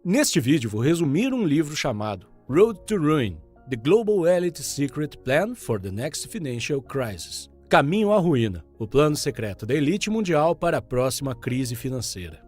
Neste vídeo vou resumir um livro chamado Road to Ruin: The Global Elite Secret Plan for the Next Financial Crisis. Caminho à ruína, o plano secreto da elite mundial para a próxima crise financeira.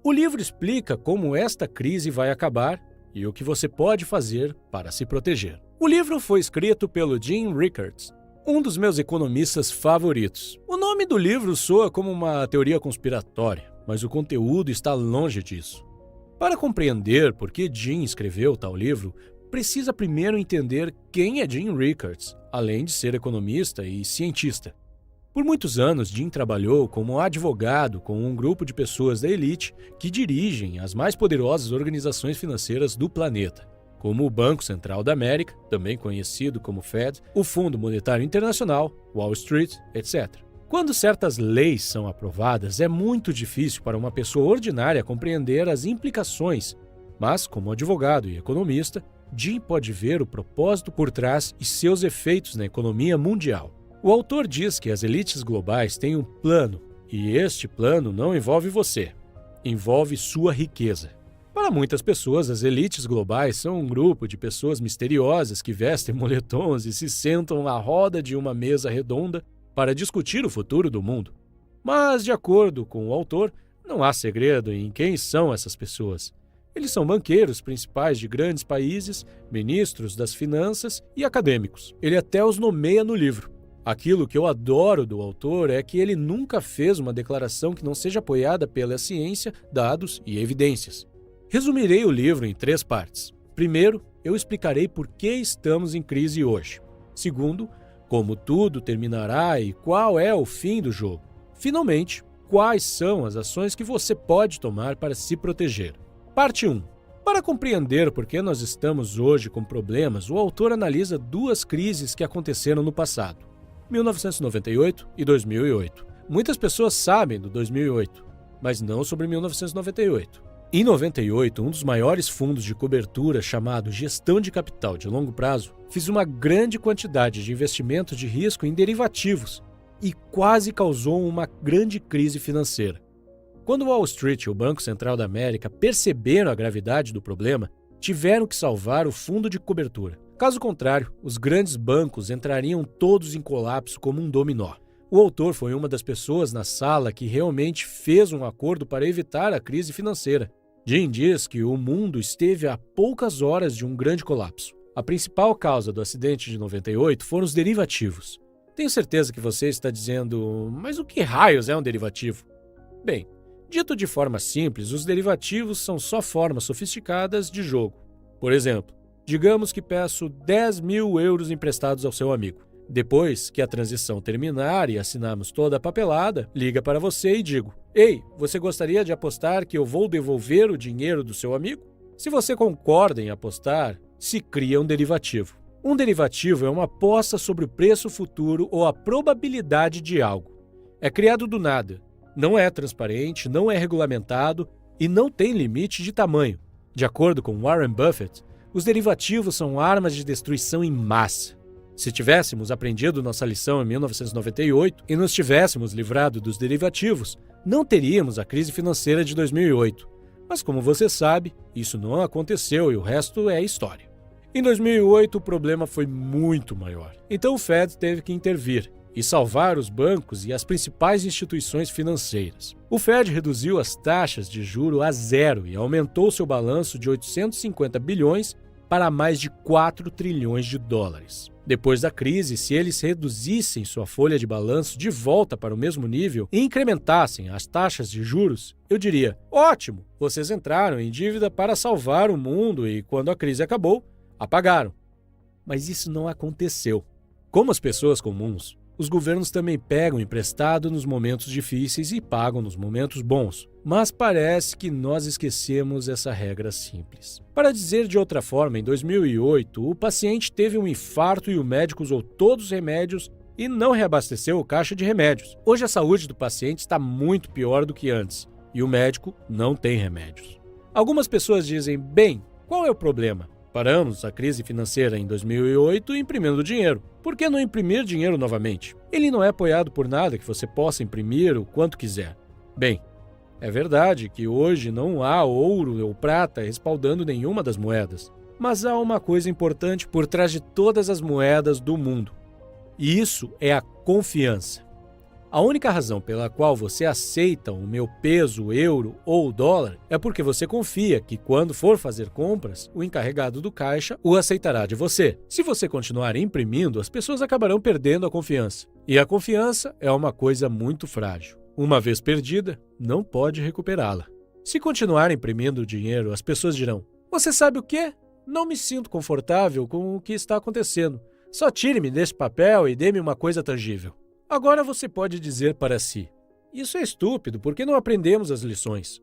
O livro explica como esta crise vai acabar e o que você pode fazer para se proteger. O livro foi escrito pelo Jim Rickards, um dos meus economistas favoritos. O nome do livro soa como uma teoria conspiratória, mas o conteúdo está longe disso. Para compreender por que Jim escreveu tal livro, precisa primeiro entender quem é Jim Rickards, além de ser economista e cientista. Por muitos anos, Jim trabalhou como advogado com um grupo de pessoas da elite que dirigem as mais poderosas organizações financeiras do planeta, como o Banco Central da América, também conhecido como Fed, o Fundo Monetário Internacional, Wall Street, etc. Quando certas leis são aprovadas, é muito difícil para uma pessoa ordinária compreender as implicações, mas, como advogado e economista, Jim pode ver o propósito por trás e seus efeitos na economia mundial. O autor diz que as elites globais têm um plano, e este plano não envolve você, envolve sua riqueza. Para muitas pessoas, as elites globais são um grupo de pessoas misteriosas que vestem moletons e se sentam à roda de uma mesa redonda para discutir o futuro do mundo. Mas, de acordo com o autor, não há segredo em quem são essas pessoas. Eles são banqueiros principais de grandes países, ministros das finanças e acadêmicos. Ele até os nomeia no livro. Aquilo que eu adoro do autor é que ele nunca fez uma declaração que não seja apoiada pela ciência, dados e evidências. Resumirei o livro em 3 partes. Primeiro, eu explicarei por que estamos em crise hoje. Segundo, como tudo terminará e qual é o fim do jogo. Finalmente, quais são as ações que você pode tomar para se proteger. Parte 1. Para compreender por que nós estamos hoje com problemas, o autor analisa 2 crises que aconteceram no passado, 1998 e 2008. Muitas pessoas sabem do 2008, mas não sobre 1998. Em 98, um dos maiores fundos de cobertura, chamado Gestão de Capital de Longo Prazo, fez uma grande quantidade de investimento de risco em derivativos e quase causou uma grande crise financeira. Quando Wall Street e o Banco Central da América perceberam a gravidade do problema, tiveram que salvar o fundo de cobertura. Caso contrário, os grandes bancos entrariam todos em colapso como um dominó. O autor foi uma das pessoas na sala que realmente fez um acordo para evitar a crise financeira. Jim diz que o mundo esteve a poucas horas de um grande colapso. A principal causa do acidente de 98 foram os derivativos. Tenho certeza que você está dizendo, mas o que raios é um derivativo? Bem, dito de forma simples, os derivativos são só formas sofisticadas de jogo. Por exemplo, digamos que peço 10.000 euros emprestados ao seu amigo. Depois que a transição terminar e assinarmos toda a papelada, liga para você e digo: "Ei, você gostaria de apostar que eu vou devolver o dinheiro do seu amigo?" Se você concorda em apostar, se cria um derivativo. Um derivativo é uma aposta sobre o preço futuro ou a probabilidade de algo. É criado do nada. Não é transparente, não é regulamentado e não tem limite de tamanho. De acordo com Warren Buffett, os derivativos são armas de destruição em massa. Se tivéssemos aprendido nossa lição em 1998 e nos tivéssemos livrado dos derivativos, não teríamos a crise financeira de 2008. Mas como você sabe, isso não aconteceu e o resto é história. Em 2008, o problema foi muito maior. Então o Fed teve que intervir e salvar os bancos e as principais instituições financeiras. O Fed reduziu as taxas de juro a 0 e aumentou seu balanço de 850 bilhões para mais de 4 trilhões de dólares. Depois da crise, se eles reduzissem sua folha de balanço de volta para o mesmo nível e incrementassem as taxas de juros, eu diria: ótimo, vocês entraram em dívida para salvar o mundo e, quando a crise acabou, apagaram. Mas isso não aconteceu. Como as pessoas comuns, os governos também pegam emprestado nos momentos difíceis e pagam nos momentos bons. Mas parece que nós esquecemos essa regra simples. Para dizer de outra forma, em 2008, o paciente teve um infarto e o médico usou todos os remédios e não reabasteceu o caixa de remédios. Hoje a saúde do paciente está muito pior do que antes e o médico não tem remédios. Algumas pessoas dizem: bem, qual é o problema? Paramos a crise financeira em 2008 imprimindo dinheiro. Por que não imprimir dinheiro novamente? Ele não é apoiado por nada que você possa imprimir o quanto quiser. Bem, É verdade que hoje não há ouro ou prata respaldando nenhuma das moedas, mas há uma coisa importante por trás de todas as moedas do mundo. E isso é a confiança. A única razão pela qual você aceita o meu peso, o euro ou o dólar é porque você confia que, quando for fazer compras, o encarregado do caixa o aceitará de você. Se você continuar imprimindo, as pessoas acabarão perdendo a confiança. E a confiança é uma coisa muito frágil. Uma vez perdida, não pode recuperá-la. Se continuar imprimindo dinheiro, as pessoas dirão: "Você sabe o quê? Não me sinto confortável com o que está acontecendo. Só tire-me desse papel e dê-me uma coisa tangível." Agora você pode dizer para si: "Isso é estúpido, por que não aprendemos as lições?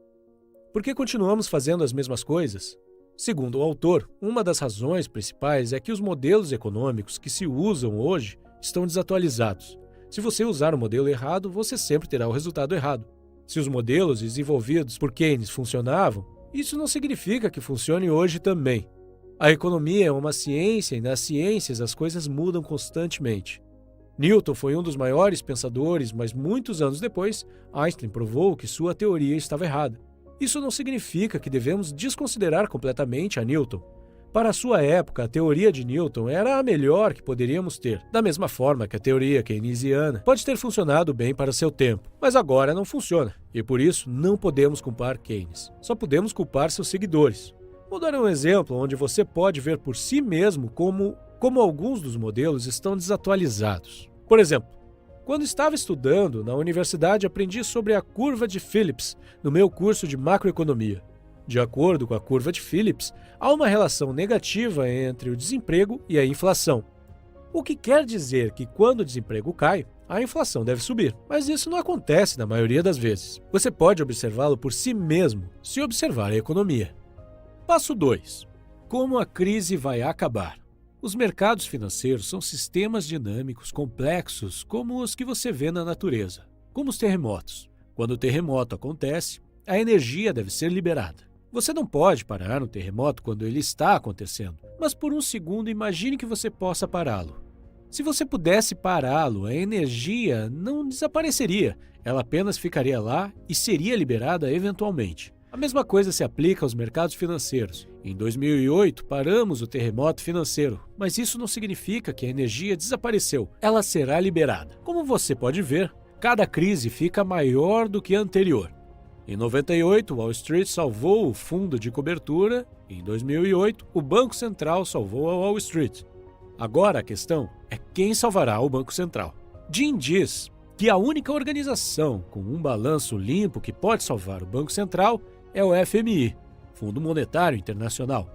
Por que continuamos fazendo as mesmas coisas?" Segundo o autor, uma das razões principais é que os modelos econômicos que se usam hoje estão desatualizados. Se você usar o modelo errado, você sempre terá o resultado errado. Se os modelos desenvolvidos por Keynes funcionavam, isso não significa que funcione hoje também. A economia é uma ciência e nas ciências as coisas mudam constantemente. Newton foi um dos maiores pensadores, mas muitos anos depois, Einstein provou que sua teoria estava errada. Isso não significa que devemos desconsiderar completamente a Newton. Para sua época, a teoria de Newton era a melhor que poderíamos ter, da mesma forma que a teoria keynesiana pode ter funcionado bem para seu tempo, mas agora não funciona, e por isso não podemos culpar Keynes. Só podemos culpar seus seguidores. Vou dar um exemplo onde você pode ver por si mesmo como alguns dos modelos estão desatualizados. Por exemplo, quando estava estudando na universidade, aprendi sobre a curva de Phillips no meu curso de macroeconomia. De acordo com a curva de Phillips, há uma relação negativa entre o desemprego e a inflação. O que quer dizer que quando o desemprego cai, a inflação deve subir. Mas isso não acontece na maioria das vezes. Você pode observá-lo por si mesmo, se observar a economia. Passo 2. Como a crise vai acabar? Os mercados financeiros são sistemas dinâmicos complexos como os que você vê na natureza, como os terremotos. Quando o terremoto acontece, a energia deve ser liberada. Você não pode parar um terremoto quando ele está acontecendo, mas por um segundo imagine que você possa pará-lo. Se você pudesse pará-lo, a energia não desapareceria, ela apenas ficaria lá e seria liberada eventualmente. A mesma coisa se aplica aos mercados financeiros. Em 2008, paramos o terremoto financeiro, mas isso não significa que a energia desapareceu, ela será liberada. Como você pode ver, cada crise fica maior do que a anterior. Em 98, Wall Street salvou o fundo de cobertura. Em 2008, o Banco Central salvou a Wall Street. Agora a questão é quem salvará o Banco Central. Jim diz que a única organização com um balanço limpo que pode salvar o Banco Central é o FMI, Fundo Monetário Internacional.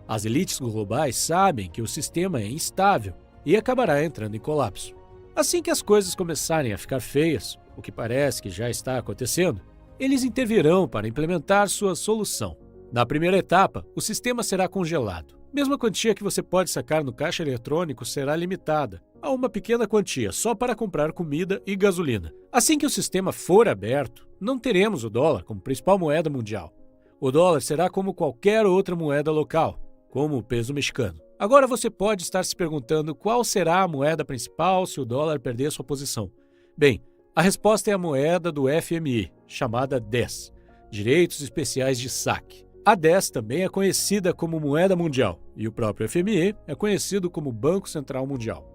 As elites globais sabem que o sistema é instável e acabará entrando em colapso. Assim que as coisas começarem a ficar feias, o que parece que já está acontecendo, eles intervirão para implementar sua solução. Na primeira etapa, o sistema será congelado. Mesmo a quantia que você pode sacar no caixa eletrônico será limitada a uma pequena quantia só para comprar comida e gasolina. Assim que o sistema for aberto, não teremos o dólar como principal moeda mundial. O dólar será como qualquer outra moeda local, como o peso mexicano. Agora você pode estar se perguntando qual será a moeda principal se o dólar perder sua posição. Bem, a resposta é a moeda do FMI, chamada DES, Direitos Especiais de Saque. A DES também é conhecida como moeda mundial, e o próprio FMI é conhecido como Banco Central Mundial.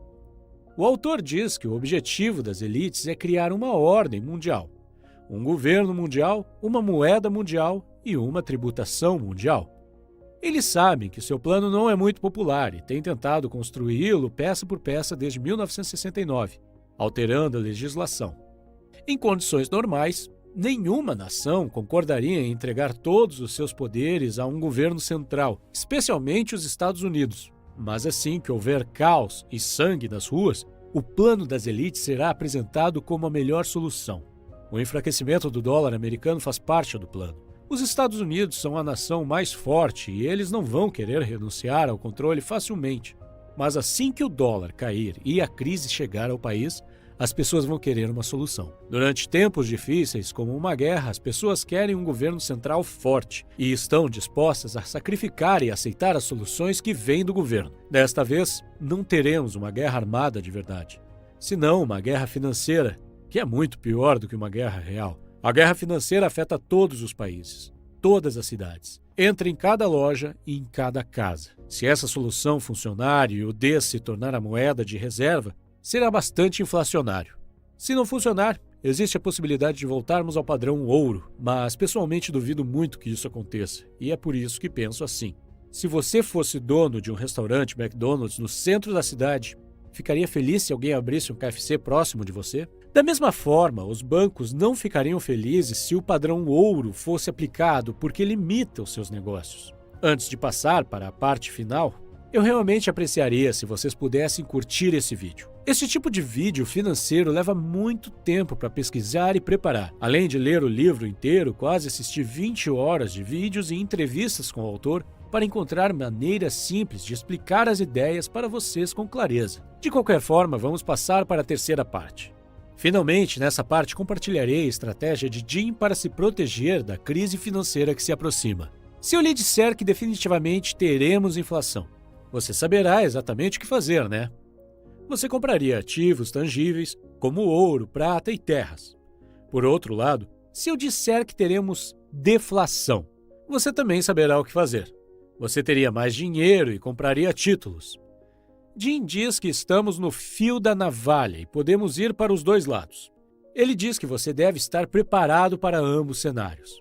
O autor diz que o objetivo das elites é criar uma ordem mundial, um governo mundial, uma moeda mundial e uma tributação mundial. Eles sabem que seu plano não é muito popular e têm tentado construí-lo peça por peça desde 1969, alterando a legislação. Em condições normais, nenhuma nação concordaria em entregar todos os seus poderes a um governo central, especialmente os Estados Unidos. Mas assim que houver caos e sangue nas ruas, o plano das elites será apresentado como a melhor solução. O enfraquecimento do dólar americano faz parte do plano. Os Estados Unidos são a nação mais forte e eles não vão querer renunciar ao controle facilmente. Mas assim que o dólar cair e a crise chegar ao país, as pessoas vão querer uma solução. Durante tempos difíceis, como uma guerra, as pessoas querem um governo central forte e estão dispostas a sacrificar e aceitar as soluções que vêm do governo. Desta vez, não teremos uma guerra armada de verdade, senão uma guerra financeira, que é muito pior do que uma guerra real. A guerra financeira afeta todos os países, todas as cidades. Entra em cada loja e em cada casa. Se essa solução funcionar e o D se tornar a moeda de reserva, será bastante inflacionário. Se não funcionar, existe a possibilidade de voltarmos ao padrão ouro, mas pessoalmente duvido muito que isso aconteça, e é por isso que penso assim. Se você fosse dono de um restaurante McDonald's no centro da cidade, ficaria feliz se alguém abrisse um KFC próximo de você? Da mesma forma, os bancos não ficariam felizes se o padrão ouro fosse aplicado porque limita os seus negócios. Antes de passar para a parte final, eu realmente apreciaria se vocês pudessem curtir esse vídeo. Esse tipo de vídeo financeiro leva muito tempo para pesquisar e preparar. Além de ler o livro inteiro, quase assisti 20 horas de vídeos e entrevistas com o autor para encontrar maneiras simples de explicar as ideias para vocês com clareza. De qualquer forma, vamos passar para a terceira parte. Finalmente, nessa parte, compartilharei a estratégia de Jim para se proteger da crise financeira que se aproxima. Se eu lhe disser que definitivamente teremos inflação, você saberá exatamente o que fazer, né? Você compraria ativos tangíveis, como ouro, prata e terras. Por outro lado, se eu disser que teremos deflação, você também saberá o que fazer. Você teria mais dinheiro e compraria títulos. Jim diz que estamos no fio da navalha e podemos ir para os dois lados. Ele diz que você deve estar preparado para ambos cenários.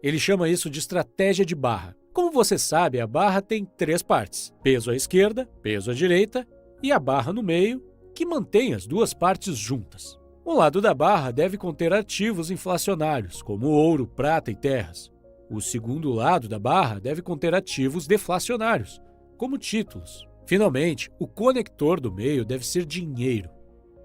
Ele chama isso de estratégia de barra. Como você sabe, a barra tem 3 partes: peso à esquerda, peso à direita e a barra no meio, que mantém as duas partes juntas. Um lado da barra deve conter ativos inflacionários, como ouro, prata e terras. O segundo lado da barra deve conter ativos deflacionários, como títulos. Finalmente, o conector do meio deve ser dinheiro.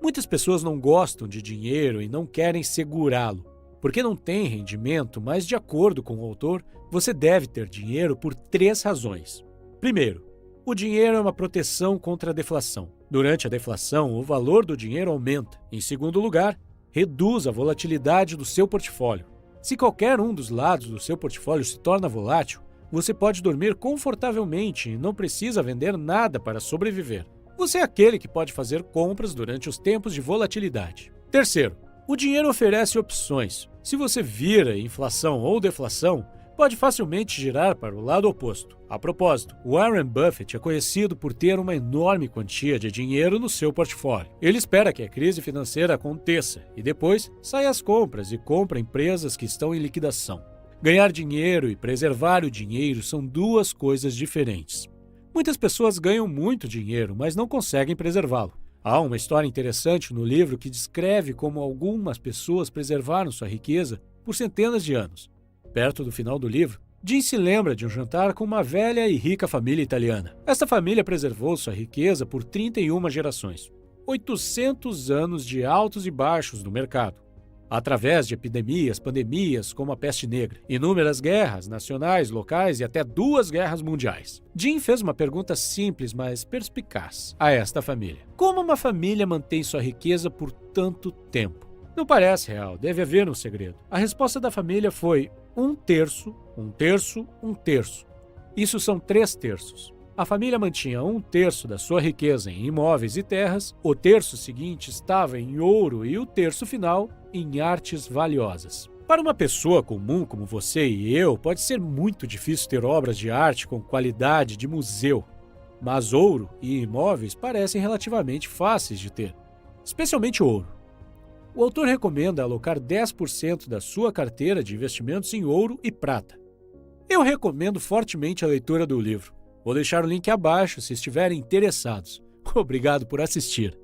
Muitas pessoas não gostam de dinheiro e não querem segurá-lo, porque não tem rendimento, mas de acordo com o autor, você deve ter dinheiro por 3 razões. Primeiro, o dinheiro é uma proteção contra a deflação. Durante a deflação, o valor do dinheiro aumenta. Em segundo lugar, reduz a volatilidade do seu portfólio. Se qualquer um dos lados do seu portfólio se torna volátil, você pode dormir confortavelmente e não precisa vender nada para sobreviver. Você é aquele que pode fazer compras durante os tempos de volatilidade. Terceiro, o dinheiro oferece opções. Se você vira inflação ou deflação, pode facilmente girar para o lado oposto. A propósito, Warren Buffett é conhecido por ter uma enorme quantia de dinheiro no seu portfólio. Ele espera que a crise financeira aconteça e depois sai às compras e compra empresas que estão em liquidação. Ganhar dinheiro e preservar o dinheiro são 2 coisas diferentes. Muitas pessoas ganham muito dinheiro, mas não conseguem preservá-lo. Há uma história interessante no livro que descreve como algumas pessoas preservaram sua riqueza por centenas de anos. Perto do final do livro, Jim se lembra de um jantar com uma velha e rica família italiana. Esta família preservou sua riqueza por 31 gerações. 800 anos de altos e baixos no mercado. Através de epidemias, pandemias como a peste negra, inúmeras guerras nacionais, locais e até 2 guerras mundiais. Jim fez uma pergunta simples, mas perspicaz a esta família. Como uma família mantém sua riqueza por tanto tempo? Não parece real, deve haver um segredo. A resposta da família foi 1/3, 1/3, 1/3. Isso são 3 terços. A família mantinha 1/3 da sua riqueza em imóveis e terras, o terço seguinte estava em ouro e o terço final em artes valiosas. Para uma pessoa comum como você e eu, pode ser muito difícil ter obras de arte com qualidade de museu, mas ouro e imóveis parecem relativamente fáceis de ter, especialmente ouro. O autor recomenda alocar 10% da sua carteira de investimentos em ouro e prata. Eu recomendo fortemente a leitura do livro. Vou deixar o link abaixo se estiverem interessados. Obrigado por assistir.